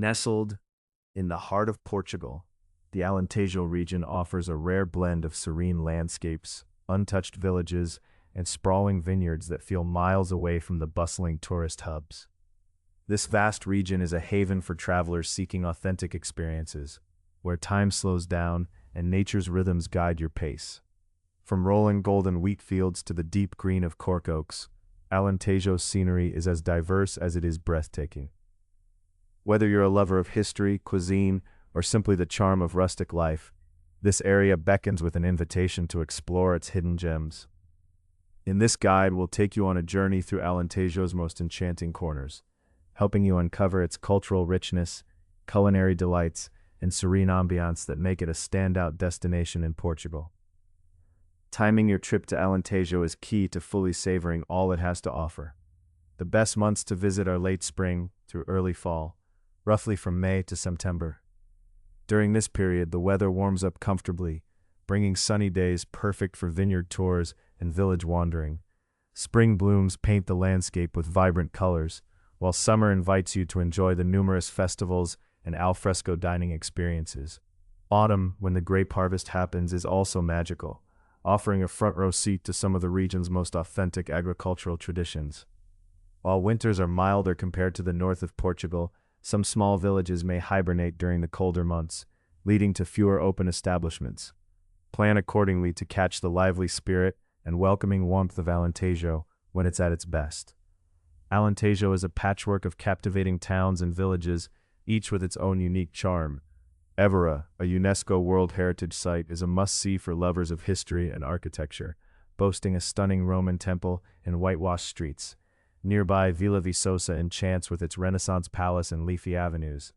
Nestled in the heart of Portugal, the Alentejo region offers a rare blend of serene landscapes, untouched villages, and sprawling vineyards that feel miles away from the bustling tourist hubs. This vast region is a haven for travelers seeking authentic experiences, where time slows down and nature's rhythms guide your pace. From rolling golden wheat fields to the deep green of cork oaks, Alentejo's scenery is as diverse as it is breathtaking. Whether you're a lover of history, cuisine, or simply the charm of rustic life, this area beckons with an invitation to explore its hidden gems. In this guide, we'll take you on a journey through Alentejo's most enchanting corners, helping you uncover its cultural richness, culinary delights, and serene ambiance that make it a standout destination in Portugal. Timing your trip to Alentejo is key to fully savoring all it has to offer. The best months to visit are late spring through early fall, roughly from May to September. During this period, the weather warms up comfortably, bringing sunny days perfect for vineyard tours and village wandering. Spring blooms paint the landscape with vibrant colors, while summer invites you to enjoy the numerous festivals and alfresco dining experiences. Autumn, when the grape harvest happens, is also magical, offering a front-row seat to some of the region's most authentic agricultural traditions. While winters are milder compared to the north of Portugal, some small villages may hibernate during the colder months, leading to fewer open establishments. Plan accordingly to catch the lively spirit and welcoming warmth of Alentejo when it's at its best. Alentejo is a patchwork of captivating towns and villages, each with its own unique charm. Évora, a UNESCO World Heritage Site, is a must-see for lovers of history and architecture, boasting a stunning Roman temple and whitewashed streets. Nearby, Vila Viçosa enchants with its Renaissance palace and leafy avenues.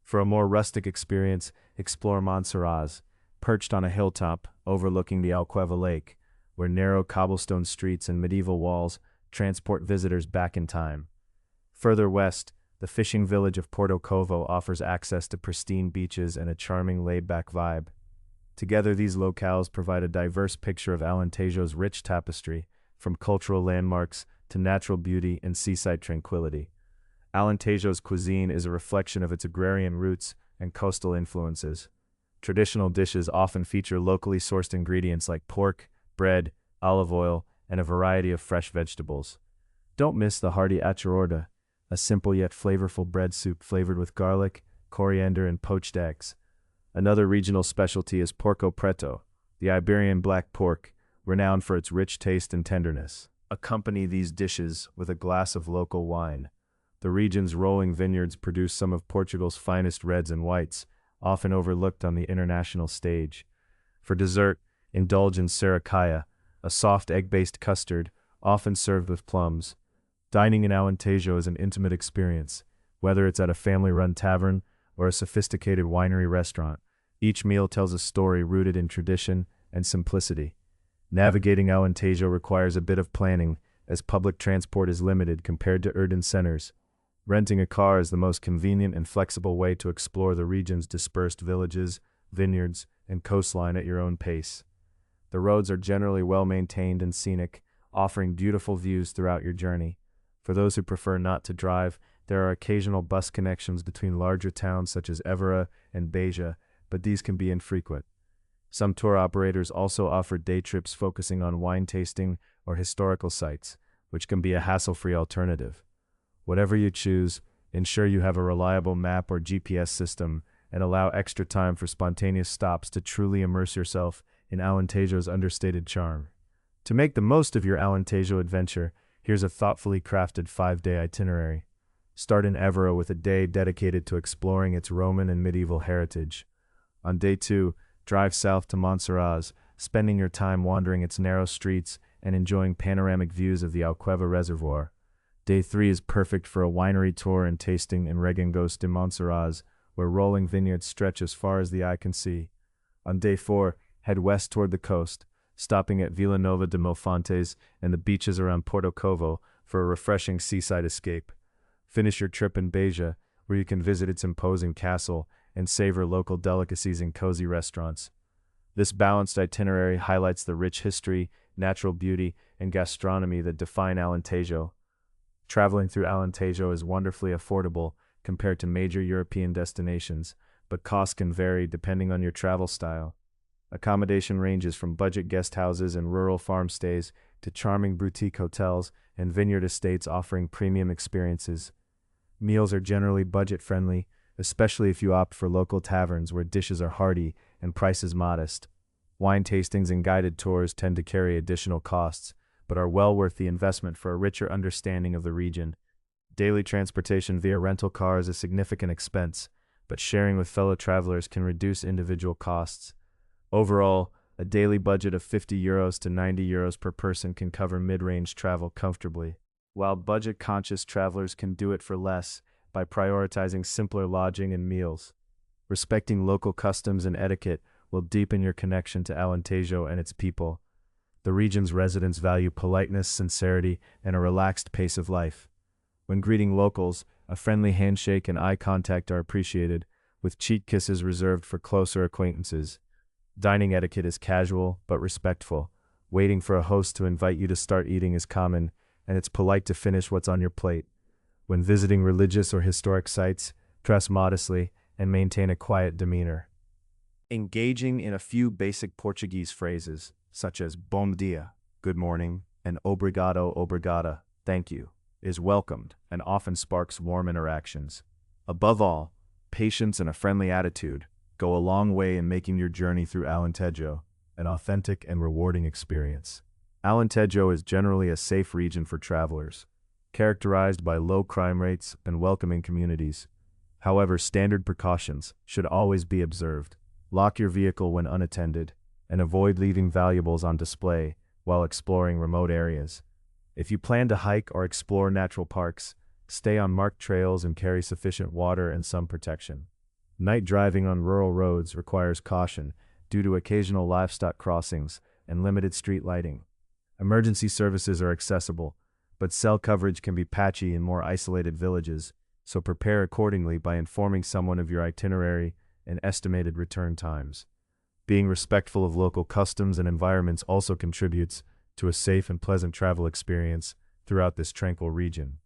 For a more rustic experience, explore Monsaraz, perched on a hilltop overlooking the Alqueva Lake, where narrow cobblestone streets and medieval walls transport visitors back in time. Further west, the fishing village of Porto Covo offers access to pristine beaches and a charming laid-back vibe. Together, these locales provide a diverse picture of Alentejo's rich tapestry, from cultural landmarks to natural beauty and seaside tranquility. Alentejo's cuisine is a reflection of its agrarian roots and coastal influences. Traditional dishes often feature locally sourced ingredients like pork, bread, olive oil, and a variety of fresh vegetables. Don't miss the hearty achororda, a simple yet flavorful bread soup flavored with garlic, coriander, and poached eggs. Another regional specialty is porco preto, the Iberian black pork, renowned for its rich taste and tenderness. Accompany these dishes with a glass of local wine. The region's rolling vineyards produce some of Portugal's finest reds and whites, often overlooked on the international stage. For dessert, indulge in sericaya, a soft egg-based custard, often served with plums. Dining in Alentejo is an intimate experience, whether it's at a family-run tavern or a sophisticated winery restaurant. Each meal tells a story rooted in tradition and simplicity. Navigating Alentejo requires a bit of planning, as public transport is limited compared to urban centers. Renting a car is the most convenient and flexible way to explore the region's dispersed villages, vineyards, and coastline at your own pace. The roads are generally well-maintained and scenic, offering beautiful views throughout your journey. For those who prefer not to drive, there are occasional bus connections between larger towns such as Évora and Beja, but these can be infrequent. Some tour operators also offer day trips focusing on wine tasting or historical sites, which can be a hassle-free alternative. Whatever you choose, ensure you have a reliable map or GPS system and allow extra time for spontaneous stops to truly immerse yourself in Alentejo's understated charm. To make the most of your Alentejo adventure, here's a thoughtfully crafted 5-day itinerary. Start in Évora with a day dedicated to exploring its Roman and medieval heritage. On day 2, drive south to Monsaraz, spending your time wandering its narrow streets and enjoying panoramic views of the Alqueva Reservoir. Day 3 is perfect for a winery tour and tasting in Regangos de Monsaraz, where rolling vineyards stretch as far as the eye can see. On day 4, head west toward the coast, stopping at Vila Nova de Mil and the beaches around Porto Covo for a refreshing seaside escape. Finish your trip in Beja, where you can visit its imposing castle and savor local delicacies in cozy restaurants. This balanced itinerary highlights the rich history, natural beauty, and gastronomy that define Alentejo. Traveling through Alentejo is wonderfully affordable, compared to major European destinations, but costs can vary depending on your travel style. Accommodation ranges from budget guest houses and rural farm stays to charming boutique hotels and vineyard estates offering premium experiences. Meals are generally budget-friendly, especially if you opt for local taverns where dishes are hearty and prices modest. Wine tastings and guided tours tend to carry additional costs, but are well worth the investment for a richer understanding of the region. Daily transportation via rental car is a significant expense, but sharing with fellow travelers can reduce individual costs. Overall, a daily budget of €50 to €90 per person can cover mid-range travel comfortably, while budget-conscious travelers can do it for less by prioritizing simpler lodging and meals. Respecting local customs and etiquette will deepen your connection to Alentejo and its people. The region's residents value politeness, sincerity, and a relaxed pace of life. When greeting locals, a friendly handshake and eye contact are appreciated, with cheek kisses reserved for closer acquaintances. Dining etiquette is casual but respectful. Waiting for a host to invite you to start eating is common, and it's polite to finish what's on your plate. When visiting religious or historic sites, dress modestly and maintain a quiet demeanor. Engaging in a few basic Portuguese phrases, such as bom dia, good morning, and obrigado, obrigada, thank you, is welcomed and often sparks warm interactions. Above all, patience and a friendly attitude go a long way in making your journey through Alentejo an authentic and rewarding experience. Alentejo is generally a safe region for travelers, characterized by low crime rates and welcoming communities. However, standard precautions should always be observed. Lock your vehicle when unattended, and avoid leaving valuables on display while exploring remote areas. If you plan to hike or explore natural parks, stay on marked trails and carry sufficient water and sun protection. Night driving on rural roads requires caution due to occasional livestock crossings and limited street lighting. Emergency services are accessible, but cell coverage can be patchy in more isolated villages, so prepare accordingly by informing someone of your itinerary and estimated return times. Being respectful of local customs and environments also contributes to a safe and pleasant travel experience throughout this tranquil region.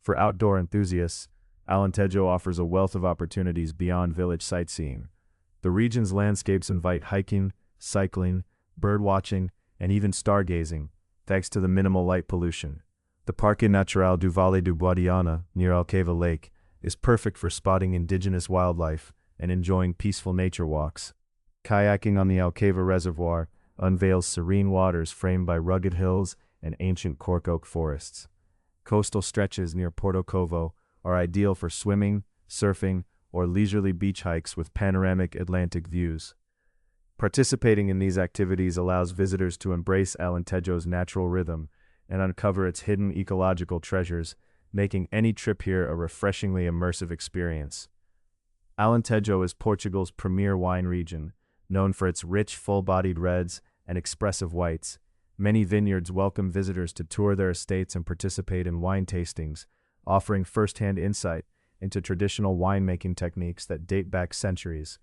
For outdoor enthusiasts, Alentejo offers a wealth of opportunities beyond village sightseeing. The region's landscapes invite hiking, cycling, birdwatching, and even stargazing, thanks to the minimal light pollution. The Parque Natural do Vale do Guadiana, near Alentejo Lake, is perfect for spotting indigenous wildlife and enjoying peaceful nature walks. Kayaking on the Alentejo Reservoir unveils serene waters framed by rugged hills and ancient cork oak forests. Coastal stretches near Porto Covo are ideal for swimming, surfing, or leisurely beach hikes with panoramic Atlantic views. Participating in these activities allows visitors to embrace Alentejo's natural rhythm and uncover its hidden ecological treasures, making any trip here a refreshingly immersive experience. Alentejo is Portugal's premier wine region, known for its rich, full-bodied reds and expressive whites. Many vineyards welcome visitors to tour their estates and participate in wine tastings, offering first-hand insight into traditional winemaking techniques that date back centuries.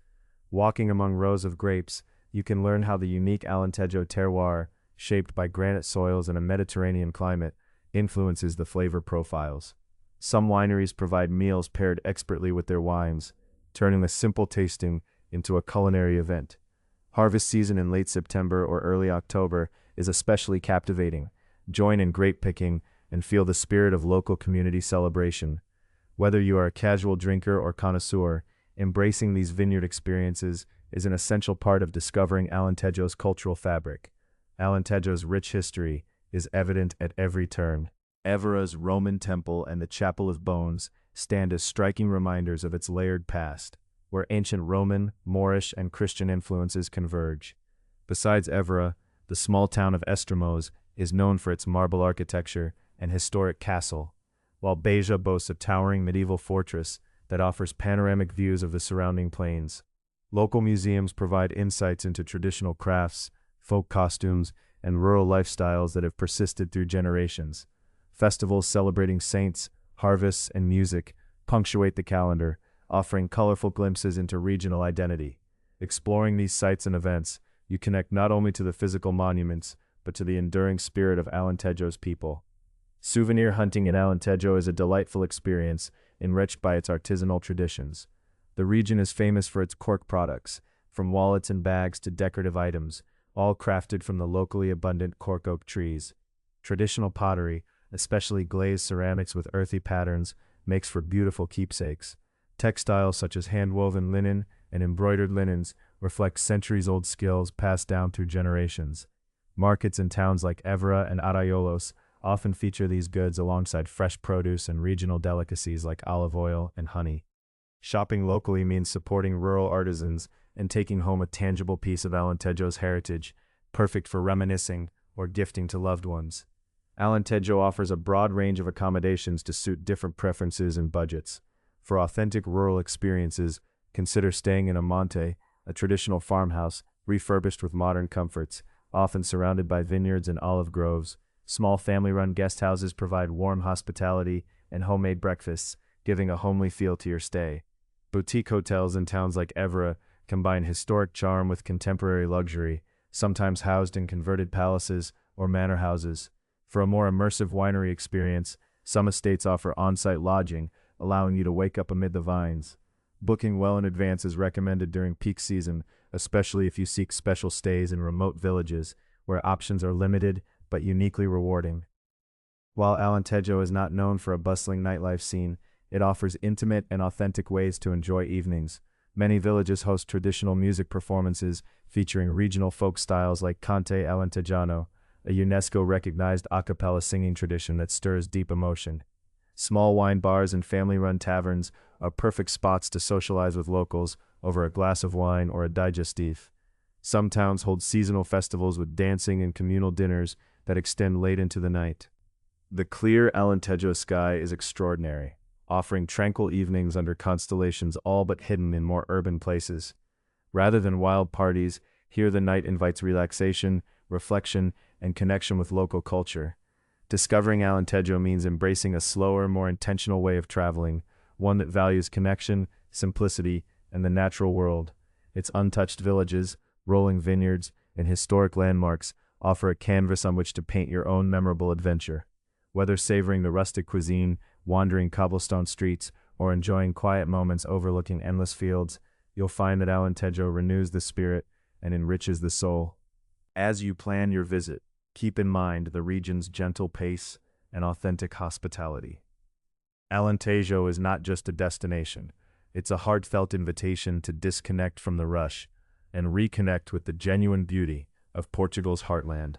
Walking among rows of grapes, you can learn how the unique Alentejo terroir, shaped by granite soils and a Mediterranean climate, influences the flavor profiles. Some wineries provide meals paired expertly with their wines, turning a simple tasting into a culinary event. Harvest season in late September or early October is especially captivating. Join in grape picking and feel the spirit of local community celebration. Whether you are a casual drinker or connoisseur, embracing these vineyard experiences is an essential part of discovering Alentejo's cultural fabric. Alentejo's rich history is evident at every turn. Évора's Roman temple and the Chapel of Bones stand as striking reminders of its layered past, where ancient Roman, Moorish, and Christian influences converge. Besides Évora, the small town of Estremoz is known for its marble architecture and historic castle, while Beja boasts a towering medieval fortress that offers panoramic views of the surrounding plains. Local museums provide insights into traditional crafts, folk costumes, and rural lifestyles that have persisted through generations. Festivals celebrating saints, harvests, and music punctuate the calendar, offering colorful glimpses into regional identity. Exploring these sites and events, you connect not only to the physical monuments, but to the enduring spirit of Alentejo's people. Souvenir hunting in Alentejo is a delightful experience, enriched by its artisanal traditions. The region is famous for its cork products, from wallets and bags to decorative items, all crafted from the locally abundant cork oak trees. Traditional pottery, especially glazed ceramics with earthy patterns, makes for beautiful keepsakes. Textiles such as hand-woven linen and embroidered linens reflect centuries-old skills passed down through generations. Markets in towns like Évora and Arraiolos often feature these goods alongside fresh produce and regional delicacies like olive oil and honey. Shopping locally means supporting rural artisans and taking home a tangible piece of Alentejo's heritage, perfect for reminiscing or gifting to loved ones. Alentejo offers a broad range of accommodations to suit different preferences and budgets. For authentic rural experiences, consider staying in a monte, a traditional farmhouse refurbished with modern comforts, often surrounded by vineyards and olive groves. Small family-run guest houses provide warm hospitality and homemade breakfasts, giving a homely feel to your stay. Boutique hotels in towns like Évora combine historic charm with contemporary luxury, sometimes housed in converted palaces or manor houses. For a more immersive winery experience, some estates offer on-site lodging, allowing you to wake up amid the vines. Booking well in advance is recommended during peak season, especially if you seek special stays in remote villages, where options are limited but uniquely rewarding. While Alentejo is not known for a bustling nightlife scene, it offers intimate and authentic ways to enjoy evenings. Many villages host traditional music performances featuring regional folk styles like Cante Alentejano, a UNESCO-recognized a cappella singing tradition that stirs deep emotion. Small wine bars and family-run taverns are perfect spots to socialize with locals over a glass of wine or a digestif. Some towns hold seasonal festivals with dancing and communal dinners that extend late into the night. The clear Alentejo sky is extraordinary, offering tranquil evenings under constellations all but hidden in more urban places. Rather than wild parties, here the night invites relaxation, reflection, and connection with local culture. Discovering Alentejo means embracing a slower, more intentional way of traveling, one that values connection, simplicity, and the natural world. Its untouched villages, rolling vineyards, and historic landmarks offer a canvas on which to paint your own memorable adventure. Whether savoring the rustic cuisine, wandering cobblestone streets, or enjoying quiet moments overlooking endless fields, you'll find that Alentejo renews the spirit and enriches the soul. As you plan your visit, keep in mind the region's gentle pace and authentic hospitality. Alentejo is not just a destination, it's a heartfelt invitation to disconnect from the rush and reconnect with the genuine beauty of Portugal's heartland.